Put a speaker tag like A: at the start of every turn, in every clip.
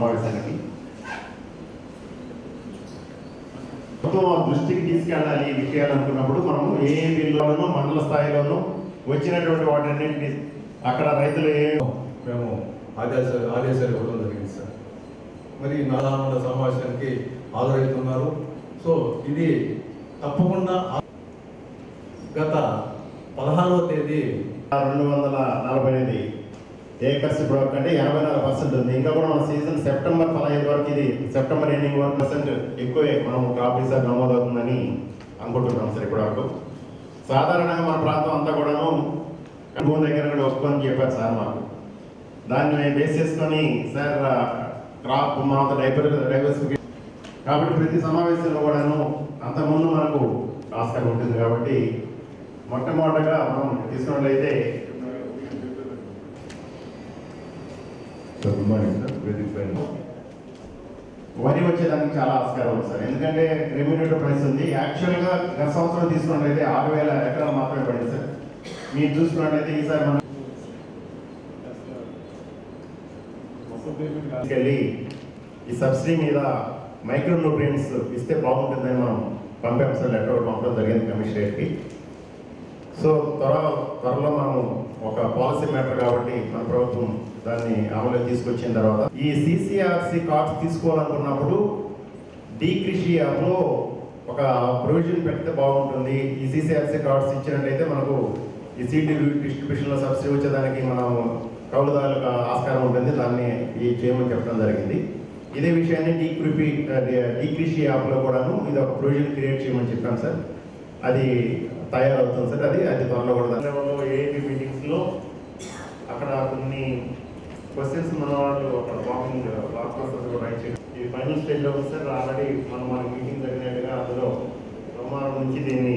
A: సమావేశానికి దృష్టికి తీసుకెళ్ళాలి ఈ విషయాలు అనుకున్నప్పుడు మనము ఏ బిల్లులోనూ మండల స్థాయిలోనూ వచ్చినటువంటి వాటన్నింటినీ అక్కడ రైతులు
B: మేము ఆదేశాలు ఇవ్వడం జరిగింది సార్. మరి నాలుగు సమావేశానికి హాజరవుతున్నారు. సో ఇది తప్పకుండా గత 16వ తేదీ
A: 245 ఏకర్స్ బ్రోక్ అంటే 84% ఉంది. ఇంకా కూడా మన సీజన్ సెప్టెంబర్ 15 వరకు, ఇది సెప్టెంబర్ ఎండింగ్ వరకు ఎక్కువే మనం క్రాప్ రీసెర్చ్ నమోదవుతుందని అనుకుంటున్నాం సార్. ఇప్పుడు వరకు సాధారణంగా మన ప్రాంతం అంతా కూడాను భూమి దగ్గర కూడా ఒప్పుకొని చెప్పారు సార్ మాకు. దాన్ని బేస్ చేసుకొని సార్ క్రాప్ మన డైవర్సిఫికేషన్ కాబట్టి ప్రతి సమావేశంలో కూడాను అంతకుముందు మనకు ఆస్కారం ఉంటుంది. కాబట్టి మొట్టమొదటిగా మనం తీసుకున్నట్లయితే వరి వచ్చేదానికి చాలా ఆస్కారం ఉంది సార్. ఎందుకంటే రెమ్యూనేటివ్ ప్రైస్ ఉంది. యాక్చువల్గా గత సంవత్సరం తీసుకున్నట్లయితే 6,000 ఎకరాలు మాత్రమే పడింది సార్. మీరు చూసుకున్నట్లయితే ఈసారి మనం వెళ్ళి ఈ సబ్సిడీ మీద మైక్రో న్యూట్రియన్స్ ఇస్తే బాగుంటుందని మనం పంపాం సార్. లెటర్ పంపడం జరిగింది కమిషనరేట్కి. సో త్వరలో మనం ఒక పాలసీ మ్యాటర్ కాబట్టి మన ప్రభుత్వం దాన్ని అమలు తీసుకొచ్చిన తర్వాత ఈ సిసిఆర్సి కార్డ్స్ తీసుకోవాలనుకున్నప్పుడు డీ కృషి యాప్లో ఒక ప్రొవిజన్ పెడితే బాగుంటుంది. ఈ సిసిఆర్సి కార్డ్స్ ఇచ్చినట్లయితే మనకు ఈ సీడ్ డిస్ట్రిబ్యూషన్లో సబ్సిడీ వచ్చేదానికి మనం కౌలుదారులకు ఆస్కారం ఉంటుంది. దాన్ని చేయమని చెప్పడం జరిగింది. ఇదే విషయాన్ని డీ కృషి యాప్లో కూడాను ఇది ఒక ప్రొవిజన్ క్రియేట్ చేయమని చెప్పాను సార్. అది తయారవుతుంది సార్. అది త్వరలో కూడా ఏఐపీ మీటింగ్స్లో అక్కడ కొన్ని క్వశ్చన్స్ మన వాళ్ళు అక్కడ వాకింగ్ బ్లాక్ ప్రాసెస్ కూడా రైట్ చేయడం ఇది ఫైనల్ స్టేజ్లో ఉంది సార్. ఆల్రెడీ మనం మీటింగ్ జరిగినట్టుగా అందులో సోమవారం నుంచి దీన్ని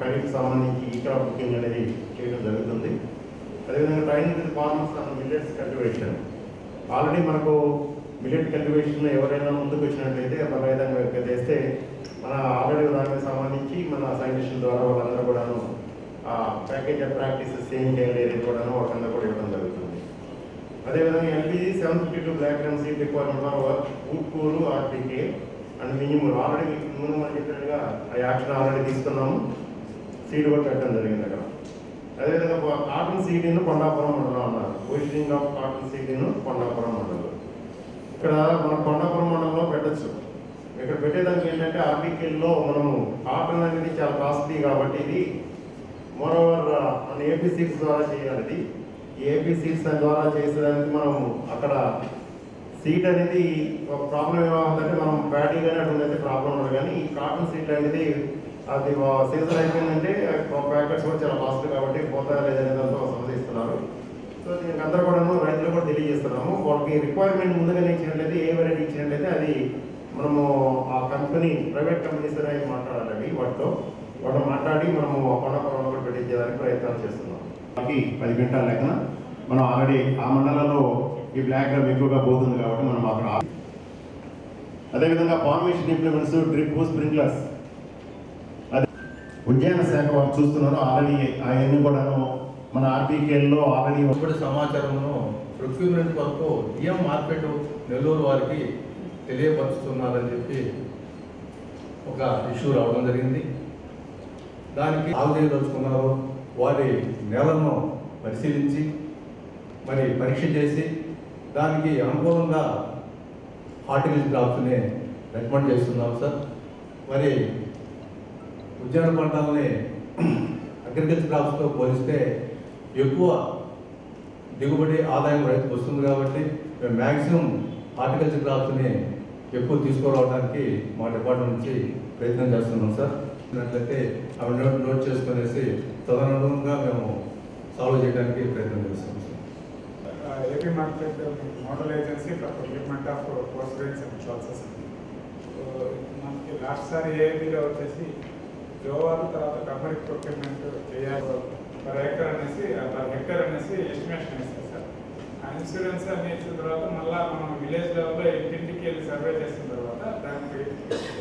A: ఖరీఫ్కి సంబంధించి ఈ క్రాప్ బుకింగ్ అనేది చేయడం జరుగుతుంది. అదేవిధంగా training farmers and millets cultivation already మనకు మిల్లెట్ కల్టివేషన్ ఎవరైనా ముందుకు వచ్చినట్లయితే విధంగా చేస్తే మన ఆల్రెడీ దానికి సంబంధించి మన సైంటిస్టుల ద్వారా వాళ్ళందరూ కూడాను ప్యాకేజ్ ఆఫ్ ప్రాక్టీసెస్ ఏం చేయలేదు కూడాను వాళ్ళందరూ కూడా ఇవ్వడం జరుగుతుంది. అదేవిధంగా LPG 752 black gram seed requirement for Utkur RTK and minimum already ముందు మనం చెప్పినట్టుగా ఆ యాక్షన్ ఆల్రెడీ తీసుకున్నాము. సీడ్ కూడా పెట్టడం జరిగింది అక్కడ. అదేవిధంగా కాటన్ సీడ్ ఇన్ కొండాపురం మండలం అన్నారు. Positioning of cotton seed in Kondapuram మండలం. ఇక్కడ మనం కొండాపురం మండలంలో పెట్టచ్చు. ఇక్కడ పెట్టేదానికి ఏంటంటే ఆర్టీకేల్లో మనము కాటన్ అనేది చాలా కాస్ట్లీ కాబట్టి ఇది మోరోవర్ మన ఏపీ సీడ్స్ ద్వారా చేయాలి. ఇది ఏపీ సీడ్స్ ద్వారా చేసేదానికి మనం అక్కడ సీడ్ అనేది ఒక ప్రాబ్లం ఏమవుతుందంటే మనం ప్యాడీగానే అటుందైతే ప్రాబ్లం ఉండదు. కానీ ఈ కాటన్ సీడ్ అనేది అది సీజన్ అయిపోయిందంటే ప్యాకెట్స్ కూడా చాలా కాస్ట్ కాబట్టి పోతా లేదనే దాంతో సమర్థిస్తున్నారు. సో దీనికి అందరూ కూడా రైతులు కూడా తెలియజేస్తున్నాము. వాళ్ళకి రిక్వైర్మెంట్ ముందుగానే ఇచ్చినట్లయితే ఏ వెరైటీ ఇచ్చినట్లయితే అది మనము ఆ కంపెనీ ప్రైవేట్ కంపెనీస్ అనేది మాట్లాడాలి. వాటితో మాట్లాడి మనము కొండపురంలో కూడా పెట్టించేదానికి ప్రయత్నాలు చేస్తున్నాం. 10 క్వింటాల లెక్కన మనం ఆల్రెడీ ఆ మండలంలో ఈ బ్లాక్ గ్రామ్ ఎక్కువగా పోతుంది కాబట్టి మనం అక్కడ. అదేవిధంగా ఫార్మేషన్ ఇంప్లిమెంట్స్, డ్రిప్, స్ప్రింక్లర్స్ అది ఉద్యాన శాఖ వారు చూస్తున్నారు. ఆల్రెడీ అవన్నీ కూడాను మన ఆర్టీకేల్లో ఆల్రెడీ
B: ఇప్పుడు సమాచారమును ప్రొక్యూర్మెంట్ వరకు ఈఎం మార్కెట్ నెల్లూరు వారికి తెలియపరుస్తున్నారని చెప్పి ఒక ఇష్యూ రావడం జరిగింది. దానికి ఆలోచించుకున్నారు. వారి నేలను పరిశీలించి మరి పరీక్ష చేసి దానికి అనుకూలంగా హార్టికల్చర్ క్రాప్స్ని రికమెండ్ చేస్తున్నాం సార్. మరి ఉద్యాన పంటలని అగ్రికల్చర్ క్రాప్స్తో పోలిస్తే ఎక్కువ దిగుబడి ఆదాయం రైతుకు వస్తుంది కాబట్టి మేము మ్యాక్సిమం హార్టికల్చర్ క్రాప్స్ని ఎక్కువ తీసుకురావడానికి మా డిపార్ట్మెంట్ నుంచి ప్రయత్నం చేస్తున్నాం సార్. అయితే అవి నోట్ చేసుకునేసి తదనుగుణంగా మేము సాల్వ్ చేయడానికి ప్రయత్నం చేస్తున్నాం sir.
C: AP market model agency for procurement of course grains and pulses. మనకి లాస్ట్ సారి ఏపీలో వచ్చేసి జోవారు తర్వాత టర్మరిక్ ప్రొక్యూర్మెంట్ చేయాలి పర్ ఏకర్ అనేసి పర్ హెక్టర్ అనేసి ఎస్టిమేషన్ ఇస్తారు సార్. ఆ ఇన్సూరెన్స్ అన్ని ఇచ్చిన తర్వాత మళ్ళీ మనం విలేజ్ లెవెల్లో ఇంటింటికి వెళ్ళి సర్వే చేసిన తర్వాత దానికి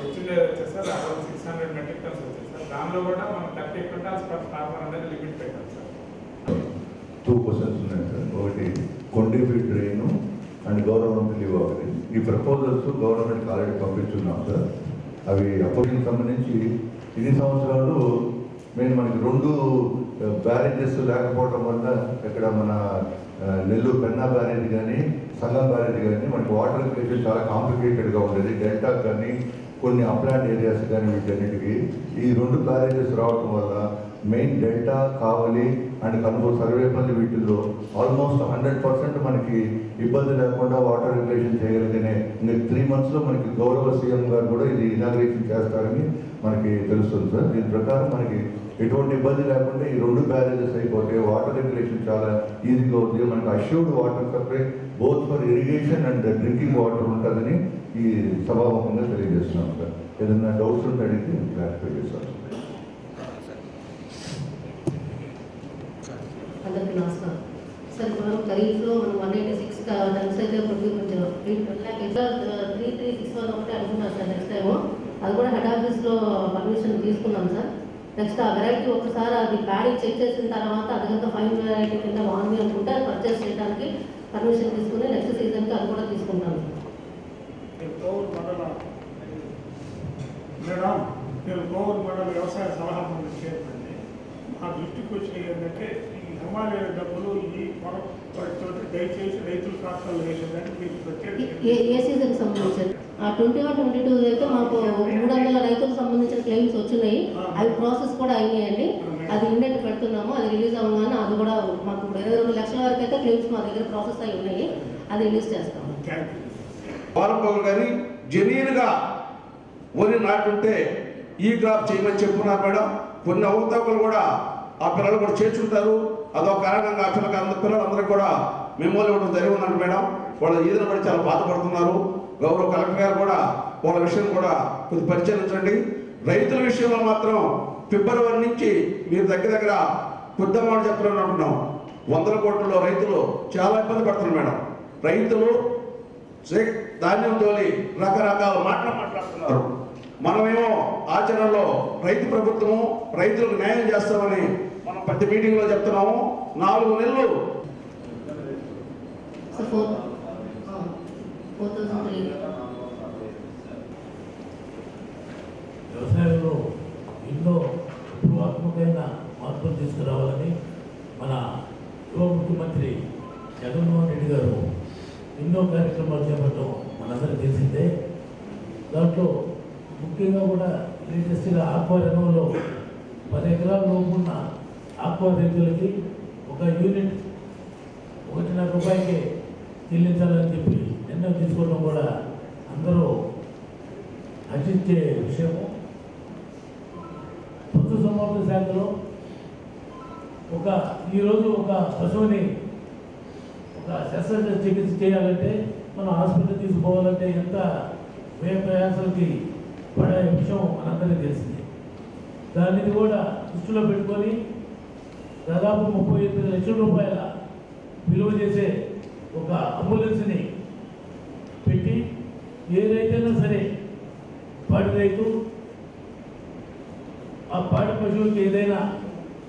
C: వచ్చిండే వచ్చేసి అరౌండ్ 600 మెట్రిక్ టన్స్ వచ్చేది సార్. దానిలో కూడా మనం 30 క్వింటాల్స్ పర్ ఫార్మర్ అనేది లిమిట్ పెట్టాం సార్.
D: 2 క్వశ్చన్స్ ఉన్నాయి సార్. ఒకటి Kondepi drain and government leave అవ్వాలి. ఈ ప్రపోజల్స్ గవర్నమెంట్కి ఆల్రెడీ పంపిస్తున్నాం సార్. అవి అపోజిషన్ సంబంధించి ఇన్ని సంవత్సరాలు మనకి 2 బ్యారేజెస్ లేకపోవడం వల్ల ఇక్కడ మన నెల్లూరు పెన్నా బ్యారేజ్ కానీ సంగం బ్యారేజ్ కానీ మనకి వాటర్ రిలేషన్ చాలా కాంప్లికేటెడ్గా ఉండేది. డెల్టా కానీ కొన్ని అప్లాంట్ ఏరియాస్ కానీ వీటన్నిటికీ ఈ 2 బ్యారేజెస్ రావడం వల్ల main delta Kavali and Kanugolu Sarvepalli వీటిల్లో ఆల్మోస్ట్ 100% మనకి ఇబ్బంది లేకుండా వాటర్ రెగ్యులేషన్ చేయగలిగితే ఇంకా 3 monthsలో మనకి గౌరవ సీఎం గారు కూడా ఇది ఇనాగ్రేషన్ చేస్తారని మనకి తెలుస్తుంది సార్. దీని ప్రకారం మనకి ఎటువంటి ఇబ్బంది లేకుండా ఈ 2 బ్యారేజెస్ అయిపోతే వాటర్ రెగ్యులేషన్ చాలా ఈజీగా అవుతుంది. మనకి assured water supply both for irrigation and drinking water ఉంటుందని ఈ సభాముఖంగా తెలియజేస్తున్నాం సార్. ఏదైనా డౌట్స్ ఉంటే అడిగితే క్లారిఫై చేస్తాను.
E: అందరికీ నమస్కారం సార్. ఇప్పుడు మనం ఖరీఫ్లో మనం 186 టన్స్ అయితే ప్రొక్యూర్మెంట్ 3361 ఒకటే అనుకున్నాం సార్. నెక్స్ట్ టైము అది కూడా హెడ్ ఆఫీస్లో పర్మిషన్ తీసుకున్నాం సార్. నెక్స్ట్ ఆ వెరైటీ ఒకసారి అది ప్యాడీ చెక్ చేసిన తర్వాత అది కనుక ఫైన్ వెరైటీ కింద బాగుంది అనుకుంటే అది పర్చేస్ చేయడానికి పర్మిషన్ తీసుకుని నెక్స్ట్ సీజన్కి అది కూడా తీసుకుంటాం సార్.
C: మేడం, నేను గోవూరు మండల వ్యవసాయ సలహా మండలి చైర్మన్. మా దృష్టికి వచ్చిన ఏంటంటే ఈ హిమాలయ డబ్బులు ఈ వాటితో దయచేసి రైతుల ఖాతాలో వేసేదాన్ని మీకు ప్రత్యేక
E: ఏ సీజన్కి సంబంధించి 21-22 అయితే మాకు 300 రైతులకు సంబంధించిన క్లెయిమ్స్ వచ్చినాయి. అవి ప్రాసెస్ కూడా అయినాయండి. అది ఇండెంట్ పెడుతున్నాము. అది రిలీజ్ అవ్వగానే అది కూడా మాకు 22 లక్షల వరకు అయితే క్లెయిమ్స్ మా దగ్గర ప్రాసెస్ అయి ఉన్నాయి. అది రిలీజ్ చేస్తాము.
F: వారంపౌరు గారి జెన్యూన్గా వరి నాటుంటే ఈ క్రాప్ చేయమని చెప్పున్నారు మేడం. కొన్ని అవతవకలు కూడా ఆ పిల్లలు కూడా చేర్చుంటారు. అదొక కారణంగా ఆ పిల్లలందరికీ కూడా మెమోలు ఇవ్వడం జరిగి ఉన్నారు మేడం. వాళ్ళ ఈదన పడి చాలా బాధపడుతున్నారు. గౌరవ కలెక్టర్ గారు కూడా వాళ్ళ విషయం కూడా కొద్ది పరిశీలించండి. రైతుల విషయంలో మాత్రం ఫిబ్రవరి నుంచి మీరు దగ్గర కొద్ది అమౌంట్ చెప్తున్నాను అంటున్నాం. 100 కోట్లలో రైతులు చాలా ఇబ్బంది పడుతున్నారు మేడం. రైతులు ధాన్యం తోలి రకరకాల మాటలు మాట్లాడుతున్నారు. మనమేమో ఆచరణలో రైతు ప్రభుత్వము రైతులకు న్యాయం చేస్తామని మనం ప్రతి మీటింగ్లో చెప్తున్నాము. 4 నెలలు
E: 4,003
G: వ్యవసాయంలో ఎన్నో వ్యూహాత్మకమైన మార్పులు తీసుకురావాలని మన యువ ముఖ్యమంత్రి జగన్మోహన్ రెడ్డి గారు ఎన్నో కార్యక్రమాలు చేపట్టడం మనందరికీ తెలిసిందే. దాంట్లో ముఖ్యంగా కూడా లేటెస్ట్గా ఆక్వా రంగంలో 10 ఎకరాల లోపు ఉన్న ఆక్వా రైతులకి ఒక యూనిట్ 1.5 రూపాయలకి చెల్లించాలని చెప్పి నిర్ణయం తీసుకోవడం కూడా అందరూ హర్షించే విషయము. పశుసంవర్ధక శాఖలో ఈరోజు ఒక పశువుని ఒక శస్త్రచికిత్స చేయాలంటే మనం హాస్పిటల్ తీసుకోవాలంటే ఎంత వ్యయ ప్రయాసాలకి పడే విషయం మనందరికీ తెలిసింది. దానిని కూడా దృష్టిలో పెట్టుకొని దాదాపు 38 లక్షల రూపాయల విలువ చేసే ఒక అంబులెన్స్ని పెట్టి ఏ రైతైనా సరే పాడి రైతు ఆ పాడి పశువుకి ఏదైనా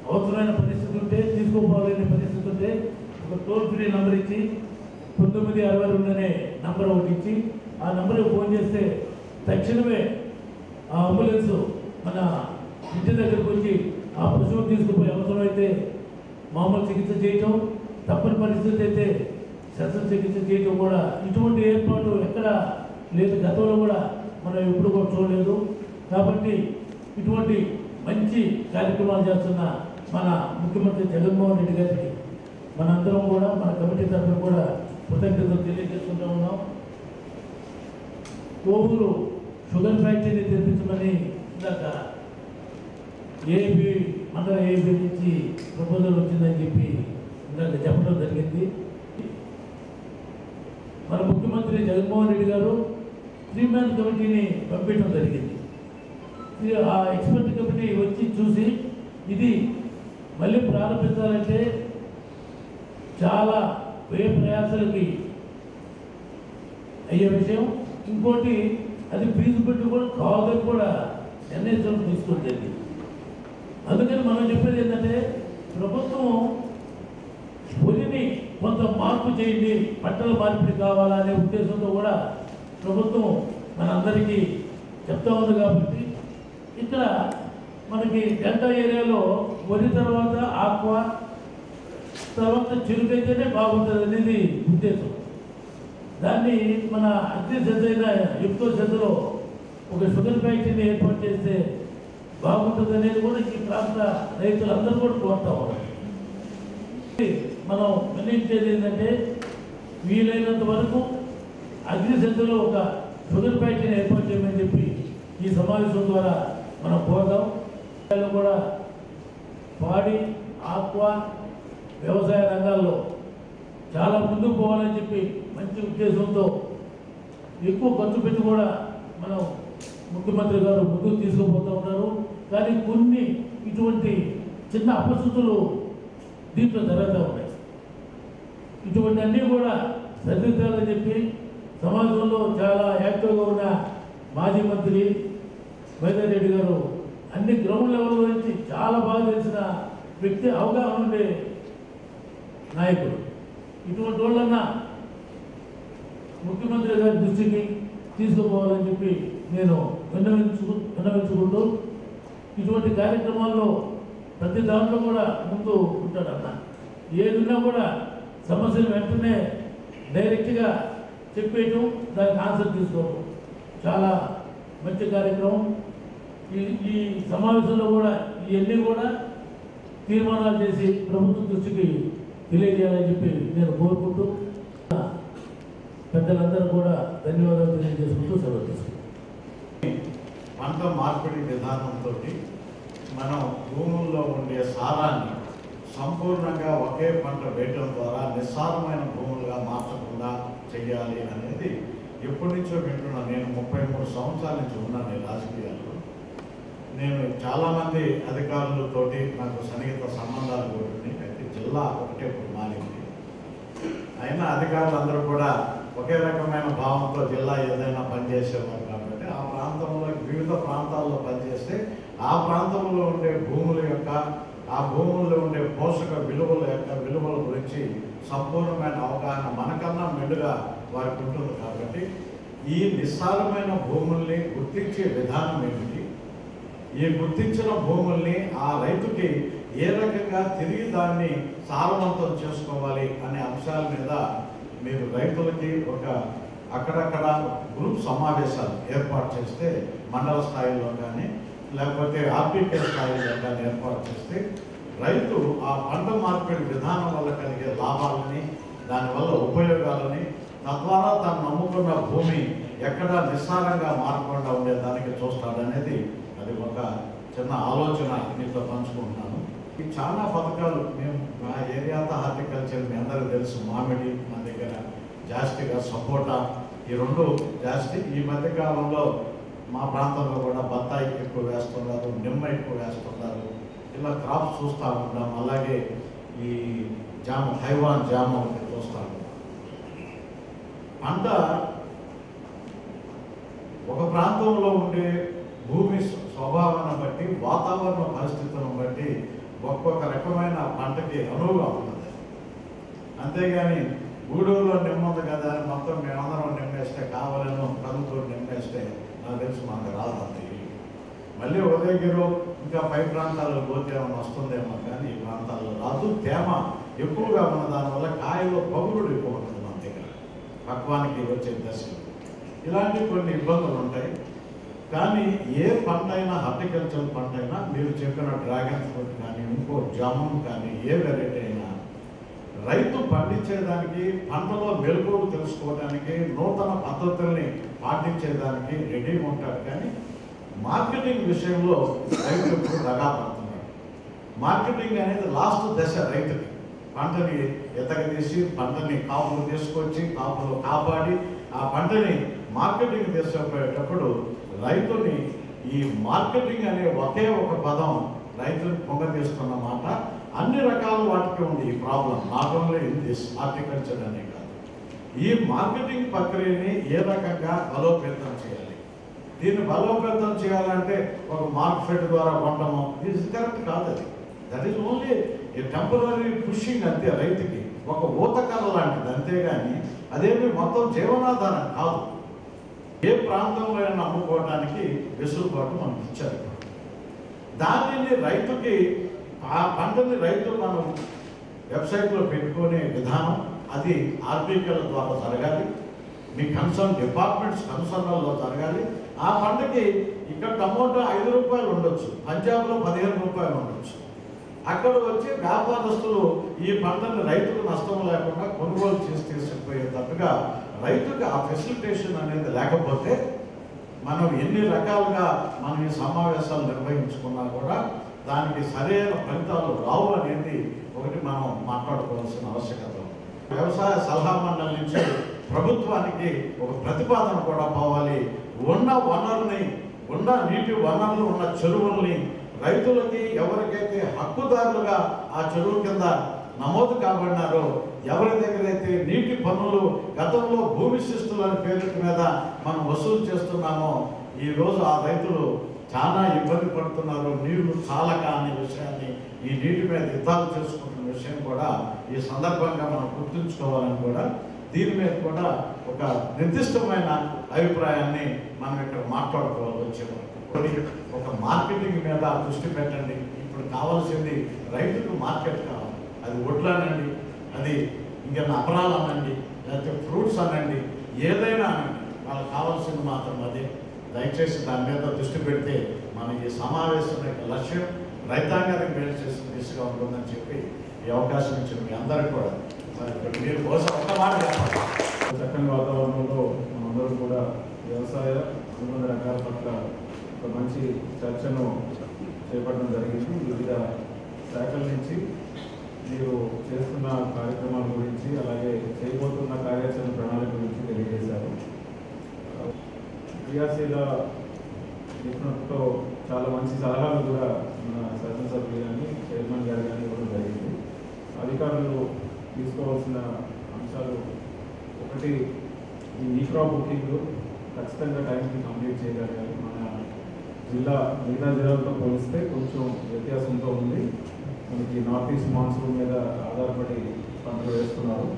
G: అవసరమైన పరిస్థితి ఉంటే తీసుకోపోవాలనే పరిస్థితి ఉంటే ఒక టోల్ ఫ్రీ నెంబర్ ఇచ్చి 962 అనే నంబర్ ఒకటి ఇచ్చి ఆ నెంబర్కి ఫోన్ చేస్తే తక్షణమే ఆ అంబులెన్స్ మన ఇంటి దగ్గరకు వచ్చి ఆ పశువుని తీసుకుపోయి అవసరమైతే మామూలు చికిత్స చేయటం, తప్పని పరిస్థితి అయితే శస్త్రచికిత్స చేయటం కూడా ఇటువంటి ఏర్పాటు ఎక్కడ లేదు. గతంలో కూడా మనం ఎప్పుడు కూడా చూడలేదు. కాబట్టి ఇటువంటి మంచి కార్యక్రమాలు చేస్తున్న మన ముఖ్యమంత్రి జగన్మోహన్ రెడ్డి గారికి మనందరం కూడా మన కమిటీ తరఫున కూడా కృతజ్ఞతలు తెలియజేసుకుంటూ ఉన్నాం. కోవూరు షుగర్ ఫ్యాక్టరీని తెప్పించమని ఇందాక ఏబీ మండల ఏబీ నుంచి ప్రపోజల్ వచ్చిందని చెప్పి ఇందాక చెప్పడం జరిగింది. మన ముఖ్యమంత్రి జగన్మోహన్ రెడ్డి గారు 3-man కమిటీని పంపించడం జరిగింది. ఆ ఎక్స్పర్ట్ కమిటీ వచ్చి చూసి ఇది మళ్ళీ ప్రారంభించాలంటే చాలా వ్యయ ప్రయాసాలకి అయ్యే విషయం. ఇంకోటి అది ఫీజిబిలిటీ కూడా కావాలని కూడా నిర్ణయించడం తీసుకుంటుంది. అందుకని మనం చెప్పేది ఏంటంటే ప్రభుత్వం వరిని కొంత మార్పు చేయండి, పంటల మార్పిడి కావాలా అనే ఉద్దేశంతో కూడా ప్రభుత్వం మనందరికీ చెప్తా ఉంది. కాబట్టి ఇక్కడ మనకి డెల్టా ఏరియాలో వరి తర్వాత ఆక్వా తర్వాత చెరుకైతేనే బాగుంటుంది అనేది ఉద్దేశం. దాన్ని మన అగ్ని సెంటర్ ఎక్కువ సెంటర్లో ఒక షుగర్ ఫ్యాక్టరీని ఏర్పాటు చేస్తే బాగుంటుంది అనేది కూడా ఈ ప్రాంత రైతులందరూ కూడా కోరుతా ఉన్నారు. మనం గమనించేది ఏంటంటే వీలైనంత వరకు అగ్ని సెంటర్లో ఒక షుగర్ ఫ్యాక్టరీని ఏర్పాటు చేయమని చెప్పి ఈ సమావేశం ద్వారా మనం కోరుదాం. కూడా పాడి ఆక్వా వ్యవసాయ రంగాల్లో చాలా ముందుకు పోవాలని చెప్పి మంచి ఉద్దేశంతో ఎక్కువ ఖర్చు పెట్టి కూడా మనం ముఖ్యమంత్రి గారు ముందుకు తీసుకుపోతూ ఉన్నారు. కానీ కొన్ని ఇటువంటి చిన్న అపశృతులు దీంట్లో జరుగుతూ ఉన్నాయి. ఇటువంటి అన్నీ కూడా సరిదిద్దాలని చెప్పి సమాజంలో చాలా యాక్టివ్గా ఉన్న మాజీ మంత్రి వైద్య రెడ్డి గారు అన్ని గ్రౌండ్ లెవెల్లో నుంచి చాలా బాగా తెలిసిన వ్యక్తి, అవగాహన ఉండే నాయకుడు. ఇటువంటి వాళ్ళన్నా ముఖ్యమంత్రి గారి దృష్టికి తీసుకుపోవాలని చెప్పి నేను విన్నవించుకుంటూ ఇటువంటి కార్యక్రమాల్లో ప్రతి దాంట్లో కూడా ముందు ఉంటాడన్న. ఏదున్నా కూడా సమస్యలు వెంటనే డైరెక్ట్గా చెప్పేయటం, దానికి ఆన్సర్ తీసుకోవడం చాలా మంచి కార్యక్రమం. ఈ సమావేశంలో కూడా ఇవన్నీ కూడా తీర్మానాలు చేసి ప్రభుత్వం దృష్టికి తెలియజేయాలని చెప్పి నేను కోరుకుంటూ పెద్దలందరూ కూడా ధన్యవాదాలు తెలియజేసుకుంటూ సెలవు తీసుకుంటాం.
H: పంట మార్పిడి విధానంతో మనం భూముల్లో ఉండే సారాన్ని సంపూర్ణంగా ఒకే పంట వేయడం ద్వారా నిస్సారమైన భూములుగా మార్చకుండా చేయాలి అనేది ఎప్పటి నుంచో వింటున్నాను. నేను 33 సంవత్సరాల నుంచి ఉన్నాను ఈ రాజకీయాల్లో. నేను చాలామంది అధికారులతోటి నాకు సన్నిహిత సంబంధాలు కూడా ఉన్నాయి. అయితే జిల్లా ఒకటే మారింది. అయినా అధికారులందరూ కూడా ఒకే రకమైన భావంతో జిల్లా ఏదైనా పనిచేసేవారు కాబట్టి ఆ ప్రాంతంలో వివిధ ప్రాంతాల్లో పనిచేస్తే ఆ ప్రాంతంలో ఉండే భూముల యొక్క ఆ భూముల్లో ఉండే పోషక విలువల గురించి సంపూర్ణమైన అవగాహన మనకన్నా మెండుగా వారికి ఉంటుంది. కాబట్టి ఈ నిస్సారమైన భూముల్ని గుర్తించే విధానం ఏమిటి, ఈ గుర్తించిన భూముల్ని ఆ రైతుకి ఏ రకంగా తిరిగి దాన్ని సారవంతం చేసుకోవాలి అనే అంశాల మీద మీరు రైతులకి ఒక అక్కడక్కడ గ్రూప్ సమావేశాలు ఏర్పాటు చేస్తే మండల స్థాయిలో కానీ లేకపోతే ఆర్బీకే స్థాయిలో కానీ ఏర్పాటు చేస్తే రైతు ఆ పంట మార్పిడి విధానం వల్ల కలిగే లాభాలని, దానివల్ల ఉపయోగాలని, తద్వారా తాను నమ్ముకున్న భూమి ఎక్కడా నిస్సారంగా మారకుండా ఉండేదానికి చూస్తాడనేది అది ఒక చిన్న ఆలోచన మీతో పంచుకుంటున్నాను. ఈ చాలా పథకాలు మేము మా ఏరియాతో హార్టికల్చర్ మీ అందరికీ తెలుసు. మామిడి మన దగ్గర జాస్తిగా, సపోటా ఈ రెండు జాస్తి. ఈ మధ్యకాలంలో మా ప్రాంతంలో కూడా బత్తాయి ఎక్కువ వేస్తున్నారు, నిమ్మ ఎక్కువ వేస్తున్నారు. ఇలా క్రాప్స్ చూస్తూ ఉంటాం. అలాగే ఈ జామ, హైవాన్ జామ ఒకటి చూస్తూ ఉంటాం. పంట ఒక ప్రాంతంలో ఉండే భూమి స్వభావాన్ని బట్టి, వాతావరణ పరిస్థితులను బట్టి ఒక్కొక్క రకమైన పంటకి అనువుగా ఉంటుంది. అంతేగాని గూడూరులో నిమ్మ ఉంది కదా అని మొత్తం మేమందరం నిమ్మేస్తే, కావాలను కందుకూరు నిమ్మేస్తే నాకు తెలుసు మనకు రాదంత. మళ్ళీ ఉదయగిరి ఇంకా పై ప్రాంతాల్లో పోతే ఏమైనా వస్తుందేమో కానీ ఈ ప్రాంతాల్లో రాదు. తేమ ఎక్కువగా ఉన్న దానివల్ల కాయలో పగులుడు ఎక్కువ ఉంటుంది మన దగ్గర, పక్వానికి వచ్చే దశలు. ఇలాంటి కొన్ని ఇబ్బందులు ఉంటాయి. కానీ ఏ పంట అయినా, హార్టికల్చర్ పంట అయినా, మీరు చెప్పిన డ్రాగన్ ఫ్రూట్ కానీ, ఇంకో జామున్ కానీ, ఏ వెరైటీ అయినా రైతు పండించేదానికి, పంటలో మెలకువలు తెలుసుకోవడానికి, నూతన పద్ధతుల్ని పాటించేదానికి రెడీగా ఉంటాడు. కానీ మార్కెటింగ్ విషయంలో రైతు ఎప్పుడు దగా పడుతున్నాడు. మార్కెటింగ్ అనేది లాస్ట్ దశ రైతుకి. పంటని ఎతగదీసి, పంటని కాపులు తీసుకొచ్చి, కాపులు కాపాడి ఆ పంటని మార్కెటింగ్ తీసుకుపోయేటప్పుడు రైతుని ఈ మార్కెటింగ్ అనే ఒకే ఒక పదం రైతుని పొంగతీస్తున్న మాట. అన్ని రకాల వాటికి ఉంది ఈ problem. Not only in this horticulture అనే కాదు. ఈ మార్కెటింగ్ ప్రక్రియని ఏ రకంగా బలోపేతం చేయాలి, దీన్ని బలోపేతం చేయాలంటే ఒక మార్కెట్ ద్వారా కొనడము ఇది కరెక్ట్ కాదు. అది that is only a temporary pushing అంతే రైతుకి. ఒక ఊతకర్ర లాంటిది, అంతేగాని అదేమి మొత్తం జీవనాధారం కాదు. ఏ ప్రాంతంలో అయినా అమ్ముకోవడానికి వెసులుబాటు మనకి ఇచ్చారు. దానిని రైతుకి, ఆ పంటని రైతు మనం వెబ్సైట్లో పెట్టుకునే విధానం అది ఆర్బీకేల ద్వారా జరగాలి. మీ కన్సర్న్ డిపార్ట్మెంట్స్ కన్సర్న్లో జరగాలి. ఆ పంటకి ఇక్కడ టమోటా 5 రూపాయలు ఉండొచ్చు, పంజాబ్లో 15 రూపాయలు ఉండొచ్చు. అక్కడ వచ్చి వ్యాపారస్తులు ఈ పంటని రైతుకు నష్టం లేకుండా కొనుగోలు చేసి తీసుకుపోయేటట్టుగా రైతుకి ఆ ఫెసిలిటేషన్ అనేది లేకపోతే మనం ఎన్ని రకాలుగా మనం ఈ సమావేశాలు నిర్వహించుకున్నా కూడా దానికి సరైన ఫలితాలు రావు అనేది ఒకటి మనం మాట్లాడుకోవాల్సిన ఆవశ్యకత. వ్యవసాయ సలహా మండలి నుంచి ప్రభుత్వానికి ఒక ప్రతిపాదన కూడా పోవాలి. ఉన్న వనరుని, ఉన్న నీటి వనరులు, ఉన్న చెరువుల్ని రైతులకి ఎవరికైతే హక్కుదారులుగా ఆ చెరువు కింద నమోదు కాబడినారో, ఎవరి దగ్గర అయితే నీటి పన్నులు గతంలో భూమి శిస్తుల పేరు మీద మనం వసూలు చేస్తున్నామో ఈరోజు ఆ రైతులు చాలా ఇబ్బంది పడుతున్నారు. నీళ్లు చాలక అనే విషయాన్ని, ఈ నీటి మీద యుద్ధాలు చేసుకుంటున్న విషయం కూడా ఈ సందర్భంగా మనం గుర్తుంచుకోవాలని కూడా, దీని మీద కూడా ఒక నిర్దిష్టమైన అభిప్రాయాన్ని మనం ఇక్కడ మాట్లాడుకోవాలి. వచ్చేవారు ఒక మార్కెటింగ్ మీద దృష్టి పెట్టండి. ఇప్పుడు కావాల్సింది రైతుకు మార్కెట్ కావాలి. అది వడ్లు అనండి, అది ఇంకేమైనా అపరాలు అనండి, లేకపోతే ఫ్రూట్స్ అనండి, ఏదైనా అనండి, వాళ్ళకి కావాల్సింది మాత్రం అదే. దయచేసి దాని మీద దృష్టి పెడితే మన ఈ సమావేశం యొక్క లక్ష్యం రైతాంగానికి మేలు చేసిన దిశగా ఉంటుందని చెప్పి ఈ అవకాశం ఇచ్చిన మీ అందరికీ కూడా మీరు కోసం ఒక్క మాట చెప్పండి.
C: చక్కని వాతావరణంలో మనందరం కూడా వ్యవసాయ అనుబంధ రంగాల పట్ల ఒక మంచి చర్చను చేపట్టడం జరిగింది. వివిధ శాఖల నుంచి మీరు చేస్తున్న కార్యక్రమాల గురించి, అలాగే చేయబోతున్న కార్యాచరణ ప్రణాళిక గురించి తెలియజేశారు. క్రియాశీల నిపుణులతో చాలా మంచి సలహాలు కూడా మన శాసనసభ్యులు కానీ చైర్మన్ గారు కానీ ఇవ్వడం జరిగింది. అధికారులు తీసుకోవాల్సిన అంశాలు, ఒకటి ఈ క్రాప్ బుకింగ్ ఖచ్చితంగా టైంకి కంప్లీట్ చేయగలగాలి. మన జిల్లా మిగతా జిల్లాలతో పోలిస్తే కొంచెం వ్యత్యాసంతో ఉంది. మనకి నార్త్ ఈస్ట్ మాన్సూన్ మీద ఆధారపడి పంటలు వేస్తున్నారు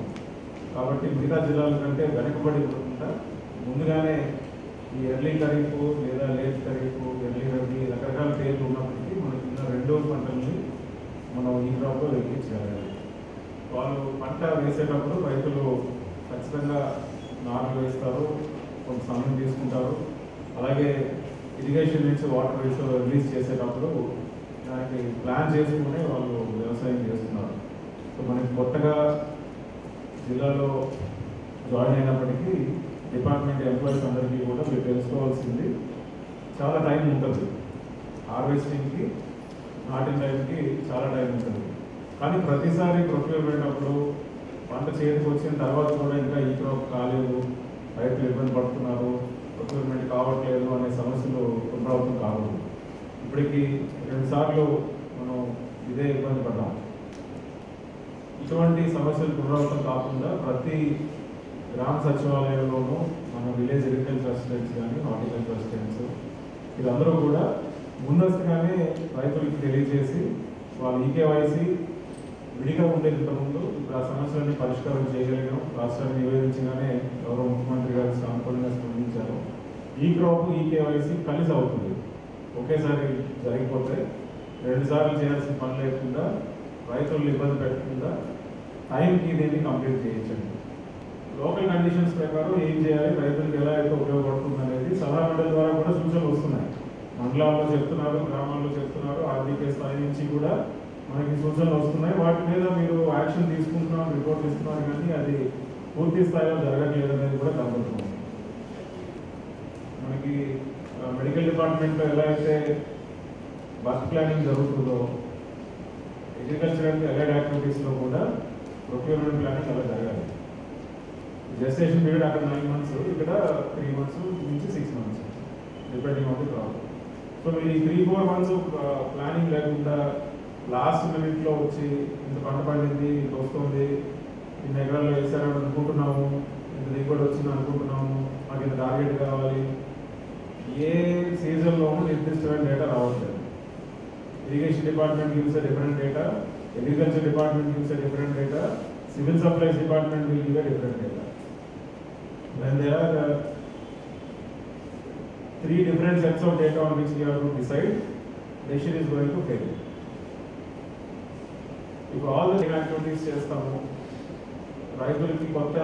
C: కాబట్టి మిగతా జిల్లాల కంటే వెనకబడి ఉండకుండా ముందుగానే ఈ ఎర్లీ ఖరీఫ్ లేదా లేట్ ఖరీఫ్, ఎర్లీ రబీ రకరకాల పేర్లు ఉన్నప్పటికీ మనకి ఉన్న 2 పంటల్ని మనం ఈ క్రాప్లో లెక్కించగలగాలి. వాళ్ళు పంట వేసేటప్పుడు రైతులు ఖచ్చితంగా నాట్లు వేస్తారు, కొంత సమయం తీసుకుంటారు. అలాగే ఇరిగేషన్ నుంచి వాటర్ రిలీజ్ చేసేటప్పుడు దానికి ప్లాన్ చేసుకుని వాళ్ళు వ్యవసాయం చేస్తున్నారు. సో మనకి కొత్తగా జిల్లాలో జాయిన్ అయినప్పటికీ డిపార్ట్మెంట్ ఎంప్లాయీస్ అందరికీ కూడా మీరు తెలుసుకోవాల్సింది, చాలా టైం ఉంటుంది. హార్వెస్టింగ్కి, నాటిన టైంకి చాలా టైం ఉంటుంది. కానీ ప్రతిసారి ప్రొక్యూర్మెంట్ అప్పుడు పంట చేతికి వచ్చిన తర్వాత కూడా ఇంకా ఈ క్రాప్ కాలేదు, రైతులు ఇబ్బంది పడుతున్నారు, ప్రొక్యూర్మెంట్ కావట్లేదు అనే సమస్యలు పునరావృతం కావు. ఇప్పటికి 2 సార్లు మనం ఇదే ఇబ్బంది పడ్డాం. ఇటువంటి సమస్యలు పునరావృతం కాకుండా ప్రతి గ్రామ సచివాలయంలోనూ మన విలేజ్ అగ్రికల్చర్ అసిస్టెంట్స్ కానీ హార్టికల్చర్ అసిస్టెంట్స్ వీళ్ళందరూ కూడా ముందస్తుగానే రైతులకు తెలియజేసి వాళ్ళు ఈకేవైసీ విడిగా ఉండేది ఇంతకుముందు. ఇప్పుడు ఆ సమస్యలన్నీ పరిష్కారం చేయగలిగాం. రాష్ట్రాన్ని నివేదించగానే గౌరవ ముఖ్యమంత్రి గారు సానుకూలంగా స్పందించారు. ఈ క్రాప్ ఈకేవైసీ కలిసి అవుతుంది. ఒకేసారి జరిగిపోతే 2 సార్లు చేయాల్సిన పని లేకుండా, రైతులను ఇబ్బంది పెట్టకుండా టైంకి దీన్ని కంప్లీట్ చేయించండి. లోకల్ కండిషన్స్ ప్రకారం ఏం చేయాలి, రైతులకు ఎలా అయితే ఉపయోగపడుతుంది అనేది సలహా మండలి ద్వారా కూడా సూచనలు వస్తున్నాయి. మండలాల్లో చెప్తున్నారు, గ్రామాల్లో చెప్తున్నారు, ఆర్బీకే స్థాయి నుంచి కూడా మనకి సూచనలు వస్తున్నాయి. వాటి మీద మీరు యాక్షన్ తీసుకుంటున్నాం, రిపోర్ట్ ఇస్తున్నారు, కానీ అది పూర్తి స్థాయిలో జరగట్లేదు అనేది కూడా కనబడుతుంది. మనకి మెడికల్ డిపార్ట్మెంట్లో ఎలా అయితే వర్క్ ప్లానింగ్ జరుగుతుందో, అగ్రికల్చర్ అండ్ అలైడ్ యాక్టివిటీస్లో కూడా ప్రొక్యూర్మెంట్ ప్లానింగ్ అలా జరగాలి. జెస్టేషన్ పీరియడ్ అక్కడ 9 months, ఇక్కడ 3 months నుంచి 6 months depending on the crop. So ఈ 3-4 months ప్లానింగ్ లేకుండా లాస్ట్ మినిట్లో వచ్చి ఇంత పంట పండింది, ఇంత వస్తుంది, ఇన్ని ఎకరాల్లో వేసారని అనుకుంటున్నాము, ఇంత దిగుబడి వచ్చింది అనుకుంటున్నాము, మాకు ఇంత టార్గెట్ కావాలి. ఏ సీజన్లోనూ నిర్దిష్టమైన డేటా రావట్లేదు. Irrigation department gives a different data, agriculture department gives a different data, Civil Supplies Department will give a different data. When there are 3 different sets of data on which we have to decide, decision is going to fail. If all the activities చేస్తాము, రైతులకి కొత్త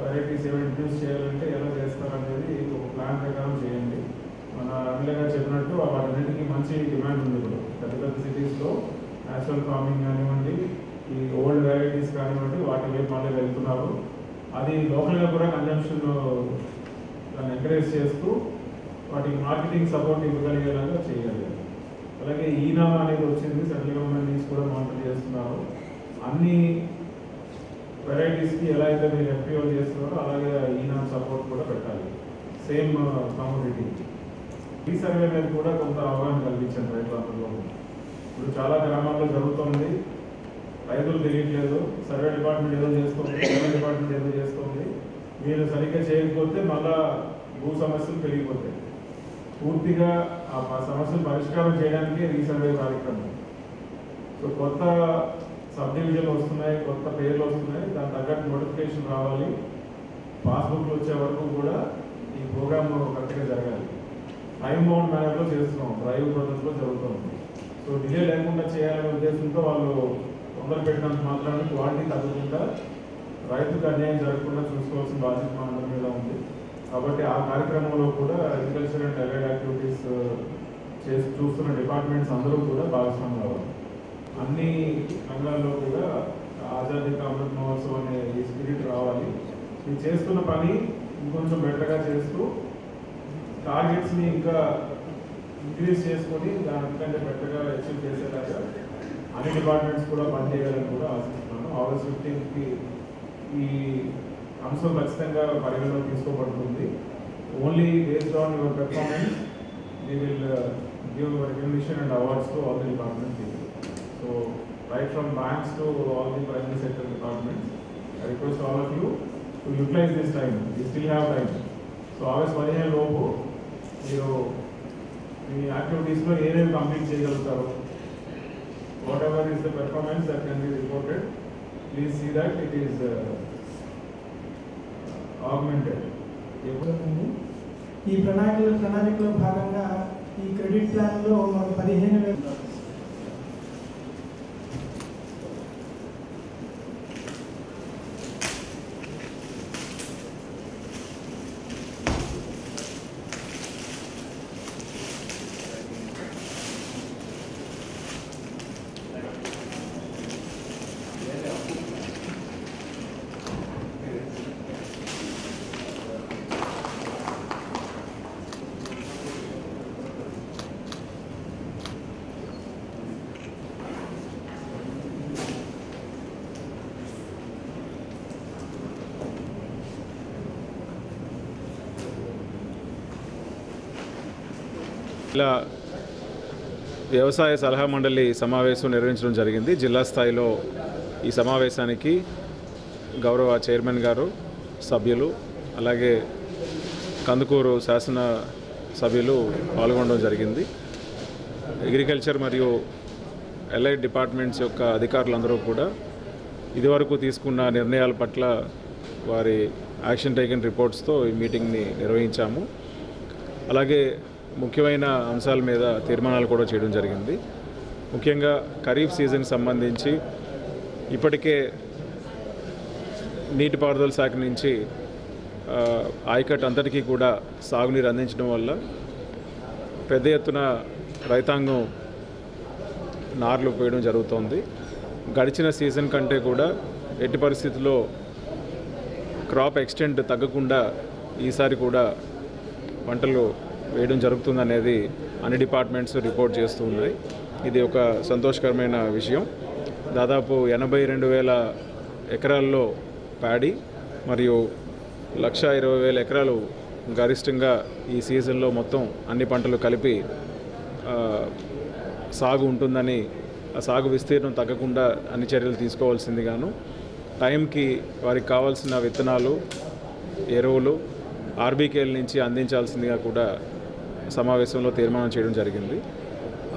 C: varieties ఏమైనా introduce చేయాలంటే ఎలా చేస్తారనేది ఒక plan ప్రకారం చేయండి. మన అమిలగా చెప్పినట్టు వాటన్నిటికీ మంచి డిమాండ్ ఉంది. ఇప్పుడు పెద్ద పెద్ద సిటీస్లో న్యాచురల్ ఫార్మింగ్ కానివ్వండి, ఈ ఓల్డ్ వెరైటీస్ కానివ్వండి, వాటి వైపు మళ్ళీ వెళ్తున్నారు. అది లోకల్గా కూడా కన్జంప్షన్ దాన్ని ఎంకరేజ్ చేస్తూ వాటికి మార్కెటింగ్ సపోర్ట్ ఇవ్వగలిగేలాగా చేయాలి. అలాగే ఈనామా అనేది వచ్చింది, సెంట్రల్ గవర్నమెంట్ నుంచి కూడా మానిటర్ చేస్తున్నారు. అన్ని వెరైటీస్కి ఎలా అయితే మీరు ఎఫ్పిఓ చేస్తున్నారో అలాగే ఈనామ్ సపోర్ట్ కూడా పెట్టాలి. సేమ్ కమోడిటీ ఈ సర్వే మీద కూడా కొంత అవగాహన కల్పించండి రైతులందరిలో. ఇప్పుడు చాలా గ్రామాల్లో జరుగుతుంది, రైతులు తెలియట్లేదు, సర్వే డిపార్ట్మెంట్ ఏదో చేస్తుంది, రెవెన్యూ డిపార్ట్మెంట్ ఏదో చేస్తుంది, మీరు సరిగ్గా చేయకపోతే మళ్ళా భూ సమస్యలు పెరిగిపోతాయి. పూర్తిగా ఆ సమస్యలు పరిష్కారం చేయడానికి రీసర్వే కార్యక్రమం. సో కొత్త సబ్ డివిజన్లు వస్తున్నాయి, కొత్త పేర్లు వస్తున్నాయి, దాని తగ్గట్టు నోటిఫికేషన్ రావాలి. పాస్బుక్లు వచ్చే వరకు కూడా ఈ ప్రోగ్రామ్ కరెక్ట్గా జరగాలి. టైం బౌండ్ మేనర్లో చేస్తున్నాం, డ్రైవ్ పద్ధతిలో జరుగుతుంది. సో డిలే లేకుండా చేయాలనే ఉద్దేశంతో వాళ్ళు తొందర పెట్టినంత మాత్రాన్ని క్వాలిటీ తగ్గకుండా రైతుకు అన్యాయం జరగకుండా చూసుకోవాల్సిన బాధ్యత మా అందరి మీద ఉంది. కాబట్టి ఆ కార్యక్రమంలో కూడా అగ్రికల్చర్ అండ్ అలైడ్ యాక్టివిటీస్ చూస్తున్న డిపార్ట్మెంట్స్ అందరూ కూడా భాగస్వామ్యం కావాలి. అన్ని రంగాల్లో కూడా ఆజాదీ కా అమృత్ మహోత్సవ్ అనే ఈ స్పిరిట్ రావాలి. ఇది చేస్తున్న పని ఇంకొంచెం బెటర్గా చేస్తూ టార్గెట్స్ని ఇంకా ఇంక్రీజ్ చేసుకొని దానికంటే బెటర్గా అచీవ్ చేసేలాగా అన్ని డిపార్ట్మెంట్స్ కూడా పనిచేయాలని కూడా ఆశిస్తున్నాను. ఆగస్ట్ 15కి ఈ అంశం ఖచ్చితంగా పరిగణలోకి తీసుకోబడుతుంది. Only based on your performance we will give recognition and awards to all the department people. So right from banks to all the private sector departments, I request all of you to utilize this time. We still have time. So August 15 లోపు మీరు మీ యాక్టివిటీస్లో ఏమేమి complete చేయగలుగుతారు, whatever is the performance that can be reported, please see that it is augmented.
I: ఈ ప్రణాళికలో భాగంగా ఈ credit ప్లాన్లో మనకు 15,000
J: ఇలా వ్యవసాయ సలహా మండలి సమావేశం నిర్వహించడం జరిగింది. జిల్లా స్థాయిలో ఈ సమావేశానికి గౌరవ చైర్మన్ గారు, సభ్యులు, అలాగే కందుకూరు శాసన సభ్యులు పాల్గొనడం జరిగింది. అగ్రికల్చర్ మరియు అలైడ్ డిపార్ట్మెంట్స్ యొక్క అధికారులందరూ కూడా ఇదివరకు తీసుకున్న నిర్ణయాల పట్ల వారి యాక్షన్ టేకన్ రిపోర్ట్స్తో ఈ మీటింగ్ని నిర్వహించాము. అలాగే ముఖ్యమైన అంశాల మీద తీర్మానాలు కూడా చేయడం జరిగింది. ముఖ్యంగా ఖరీఫ్ సీజన్కి సంబంధించి ఇప్పటికే నీటిపారుదల శాఖ నుంచి ఆయకట్ అంతటికీ కూడా సాగునీరు అందించడం వల్ల పెద్ద ఎత్తున రైతాంగం నార్లు పోయడం జరుగుతోంది. గడిచిన సీజన్ కంటే కూడా ఎట్టి పరిస్థితుల్లో క్రాప్ ఎక్స్టెంట్ తగ్గకుండా ఈసారి కూడా పంటలు వేయడం జరుగుతుందనేది అన్ని డిపార్ట్మెంట్స్ రిపోర్ట్ చేస్తూ ఉన్నాయి. ఇది ఒక సంతోషకరమైన విషయం. దాదాపు 82,000 ఎకరాల్లో ప్యాడీ మరియు 1,20,000 ఎకరాలు గరిష్టంగా ఈ సీజన్లో మొత్తం అన్ని పంటలు కలిపి సాగు ఉంటుందని, ఆ సాగు విస్తీర్ణం తగ్గకుండా అన్ని చర్యలు తీసుకోవాల్సిందిగాను టైంకి వారికి కావాల్సిన విత్తనాలు, ఎరువులు ఆర్బీకేల నుంచి అందించాల్సిందిగా కూడా సమావేశంలో తీర్మానం చేయడం జరిగింది.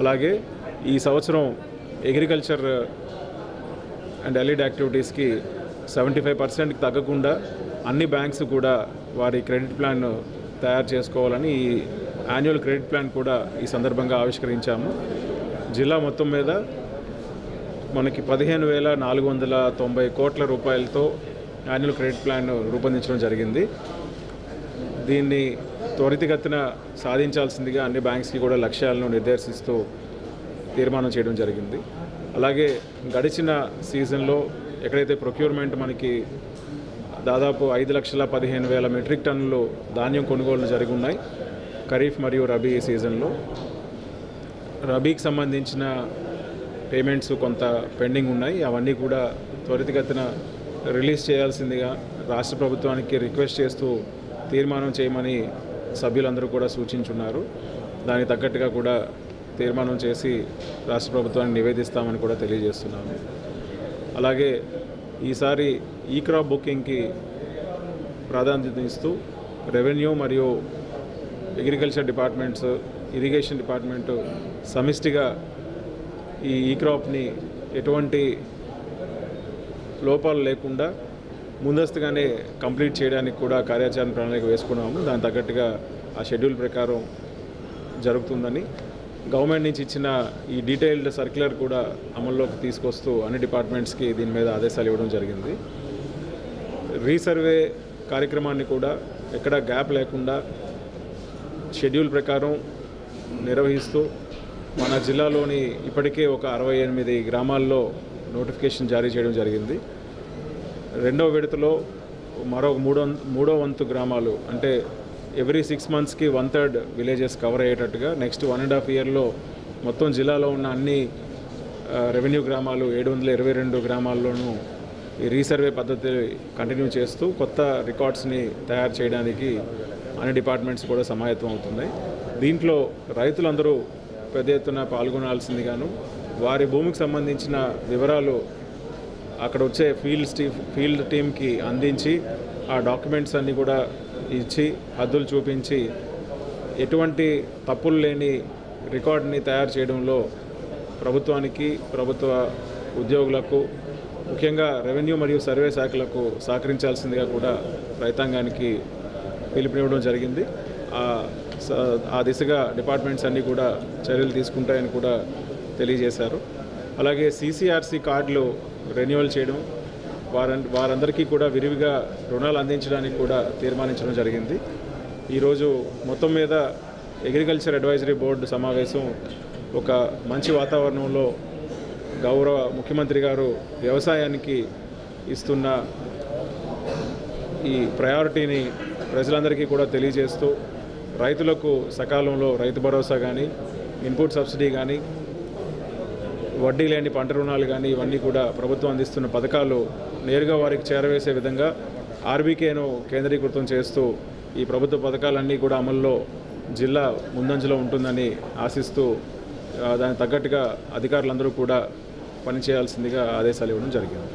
J: అలాగే ఈ సంవత్సరం అగ్రికల్చర్ అండ్ అలైడ్ యాక్టివిటీస్కి 75%కి తగ్గకుండా అన్ని బ్యాంక్స్ కూడా వారి క్రెడిట్ ప్లాన్ తయారు చేసుకోవాలని ఈ యాన్యువల్ క్రెడిట్ ప్లాన్ కూడా ఈ సందర్భంగా ఆవిష్కరించాము. జిల్లా మొత్తం మీద మనకి 15,490 కోట్ల రూపాయలతో యాన్యువల్ క్రెడిట్ ప్లాన్ రూపొందించడం జరిగింది. దీన్ని త్వరితగతిన సాధించాల్సిందిగా అన్ని బ్యాంక్స్కి కూడా లక్ష్యాలను నిర్దేశిస్తూ తీర్మానం చేయడం జరిగింది. అలాగే గడిచిన సీజన్లో ఎక్కడైతే ప్రొక్యూర్మెంట్ మనకి దాదాపు 5,15,000 మెట్రిక్ టన్నులు ధాన్యం కొనుగోళ్లు జరిగి ఉన్నాయి ఖరీఫ్ మరియు రబీ సీజన్లో. రబీకి సంబంధించిన పేమెంట్స్ కొంత పెండింగ్ ఉన్నాయి. అవన్నీ కూడా త్వరితగతిన రిలీజ్ చేయాల్సిందిగా రాష్ట్ర ప్రభుత్వానికి రిక్వెస్ట్ చేస్తూ తీర్మానం చేయమని సభ్యులందరూ కూడా సూచించున్నారు. దానికి తగ్గట్టుగా కూడా తీర్మానం చేసి రాష్ట్ర ప్రభుత్వాన్ని నివేదిస్తామని కూడా తెలియజేస్తున్నాము. అలాగే ఈసారి ఈ క్రాప్ బుకింగ్కి ప్రాధాన్యత ఇస్తూ రెవెన్యూ మరియు అగ్రికల్చర్ డిపార్ట్మెంట్స్, ఇరిగేషన్ డిపార్ట్మెంటు సమిష్టిగా ఈ క్రాప్ని ఎటువంటి లోపాలు లేకుండా ముందస్తుగానే కంప్లీట్ చేయడానికి కూడా కార్యాచరణ ప్రణాళిక వేసుకున్నాము. దానికి తగ్గట్టుగా ఆ షెడ్యూల్ ప్రకారం జరుగుతుందని గవర్నమెంట్ నుంచి ఇచ్చిన ఈ డీటెయిల్డ్ సర్క్యులర్ కూడా అమల్లోకి తీసుకొస్తూ అన్ని డిపార్ట్మెంట్స్కి దీని మీద ఆదేశాలు ఇవ్వడం జరిగింది. రీసర్వే కార్యక్రమాన్ని కూడా ఎక్కడ గ్యాప్ లేకుండా షెడ్యూల్ ప్రకారం నిర్వహిస్తూ మన జిల్లాలోని ఇప్పటికే ఒక 68 గ్రామాల్లో నోటిఫికేషన్ జారీ చేయడం జరిగింది. రెండవ విడతలో మరో మూడో వంతు గ్రామాలు అంటే ఎవ్రీ 6 monthsకి 1/3 విలేజెస్ కవర్ అయ్యేటట్టుగా నెక్స్ట్ 1.5 yearలో మొత్తం జిల్లాలో ఉన్న అన్ని రెవెన్యూ గ్రామాలు 722 గ్రామాల్లోనూ ఈ రీసర్వే పద్ధతి కంటిన్యూ చేస్తూ కొత్త రికార్డ్స్ని తయారు చేయడానికి అన్ని డిపార్ట్మెంట్స్ కూడా సమాయత్తం అవుతున్నాయి. దీంట్లో రైతులందరూ పెద్ద ఎత్తున పాల్గొనాల్సిందిగాను వారి భూమికి సంబంధించిన వివరాలు అక్కడ వచ్చే ఫీల్డ్ టీమ్కి అందించి ఆ డాక్యుమెంట్స్ అన్నీ కూడా ఇచ్చి హద్దులు చూపించి ఎటువంటి తప్పులు లేని రికార్డుని తయారు చేయడంలో ప్రభుత్వానికి, ప్రభుత్వ ఉద్యోగులకు, ముఖ్యంగా రెవెన్యూ మరియు సర్వే శాఖలకు సహకరించాల్సిందిగా కూడా రైతాంగానికి పిలుపునివ్వడం జరిగింది. ఆ దిశగా డిపార్ట్మెంట్స్ అన్నీ కూడా చర్యలు తీసుకుంటాయని కూడా తెలియజేశారు. అలాగే CCRC కార్డులు రెన్యువల్ చేయడం, వారందరికీ కూడా విరివిగా రుణాలు అందించడానికి కూడా తీర్మానించడం జరిగింది. ఈరోజు మొత్తం మీద అగ్రికల్చర్ అడ్వైజరీ బోర్డు సమావేశం ఒక మంచి వాతావరణంలో గౌరవ ముఖ్యమంత్రి గారు వ్యవసాయానికి ఇస్తున్న ఈ ప్రయారిటీని ప్రజలందరికీ కూడా తెలియజేస్తూ రైతులకు సకాలంలో రైతు భరోసా కానీ, ఇన్పుట్ సబ్సిడీ కానీ, వడ్డీ లేని పంట రుణాలు కానీ ఇవన్నీ కూడా ప్రభుత్వం అందిస్తున్న పథకాలు నేరుగా వారికి చేరవేసే విధంగా ఆర్బీకేను కేంద్రీకృతం చేస్తూ ఈ ప్రభుత్వ పథకాలన్నీ కూడా అమల్లో జిల్లా ముందంజలో ఉంటుందని ఆశిస్తూ దానికి తగ్గట్టుగా అధికారులందరూ కూడా పనిచేయాల్సిందిగా ఆదేశాలు ఇవ్వడం జరిగింది.